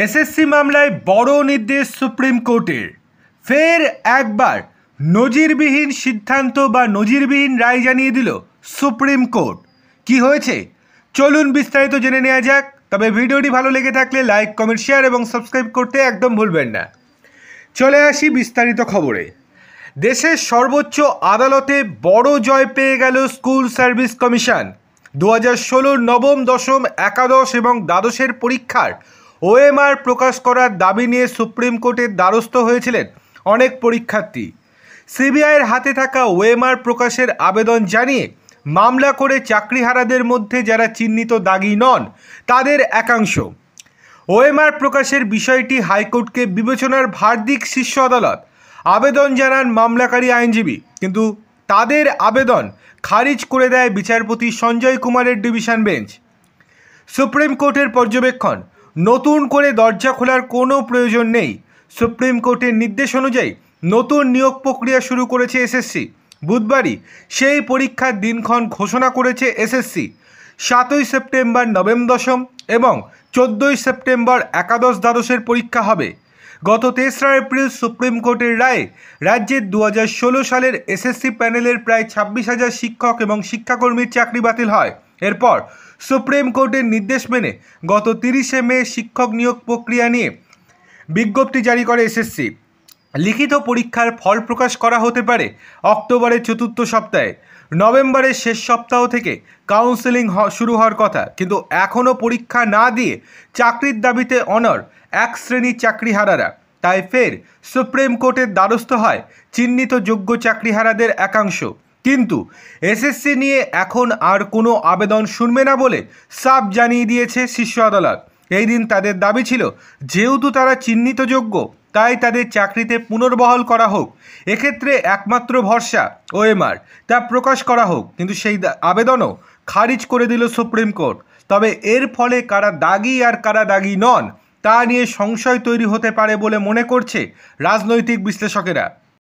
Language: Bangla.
এসএসসি মামলায় বড় নির্দেশ সুপ্রিম কোর্টের। ফের একবার নজিরবিহীন সিদ্ধান্ত বা নজিরবিহীন রায় জানিয়ে দিল সুপ্রিম কোর্ট। কি হয়েছে চলুন বিস্তারিত জেনে নেওয়া যাক। তবে ভিডিওটি ভালো লেগে থাকলে লাইক, কমেন্ট, শেয়ার এবং সাবস্ক্রাইব করতে একদম ভুলবেন না। চলে আসি বিস্তারিত খবরে। দেশের সর্বোচ্চ আদালতে বড় জয় পেয়ে গেল স্কুল সার্ভিস কমিশন। 2016 নবম, দশম, একাদশ এবং দ্বাদশের পরীক্ষার ওএমআর প্রকাশ করার দাবি নিয়ে সুপ্রিম কোর্টের দ্বারস্থ হয়েছিলেন অনেক পরীক্ষার্থী। সিবিআইয়ের হাতে থাকা ওএমআর প্রকাশের আবেদন জানিয়ে মামলা করে চাকরিহারাদের মধ্যে যারা চিহ্নিত দাগি নন তাদের একাংশ ওএমআর প্রকাশের বিষয়টি হাইকোর্টকে বিবেচনার ভার দিক শীর্ষ আদালত। আবেদন জানান মামলাকারী আইনজীবী, কিন্তু তাদের আবেদন খারিজ করে দেয় বিচারপতি সঞ্জয় কুমারের ডিভিশন বেঞ্চ। সুপ্রিম কোর্টের পর্যবেক্ষণ, নতুন করে দরজা খোলার কোনো প্রয়োজন নেই। সুপ্রিম কোর্টের নির্দেশ অনুযায়ী নতুন নিয়োগ প্রক্রিয়া শুরু করেছে এসএসসি। বুধবারই সেই পরীক্ষার দিনক্ষণ ঘোষণা করেছে এসএসসি। 7ই সেপ্টেম্বর নবম, দশম এবং 14ই সেপ্টেম্বর একাদশ, দ্বাদশের পরীক্ষা হবে। গত 3রা এপ্রিল সুপ্রিম কোর্টের রায়ে রাজ্যের 2016 সালের এসএসসি প্যানেলের প্রায় 26,000 শিক্ষক এবং শিক্ষাকর্মীর চাকরি বাতিল হয়। এরপর সুপ্রিম কোর্টের নির্দেশ মেনে গত 30শে মে শিক্ষক নিয়োগ প্রক্রিয়া নিয়ে বিজ্ঞপ্তি জারি করে এসএসসি। লিখিত পরীক্ষার ফল প্রকাশ করা হতে পারে অক্টোবরের চতুর্থ সপ্তাহে। নভেম্বরের শেষ সপ্তাহ থেকে কাউন্সেলিং শুরু হওয়ার কথা, কিন্তু এখনও পরীক্ষা না দিয়ে চাকরির দাবিতে অনড় এক শ্রেণীর চাকরিহারারা। তাই ফের সুপ্রিম কোর্টের দ্বারস্থ হয় চিহ্নিত যোগ্য চাকরিহারাদের একাংশ। কিন্তু এসএসসি নিয়ে এখন আর কোনো আবেদন শুনবে না বলে সাফ জানিয়ে দিয়েছে শীর্ষ আদালত। এই দিন তাদের দাবি ছিল, যেহেতু তারা চিহ্নিত যোগ্য তাই তাদের চাকরিতে পুনর্বহাল করা হোক। এক্ষেত্রে একমাত্র ভরসা ওএমআর, তা প্রকাশ করা হোক। কিন্তু সেই আবেদনও খারিজ করে দিল সুপ্রিম কোর্ট। তবে এর ফলে কারা দাগি আর কারা দাগি নন তা নিয়ে সংশয় তৈরি হতে পারে বলে মনে করছে রাজনৈতিক বিশ্লেষকেরা।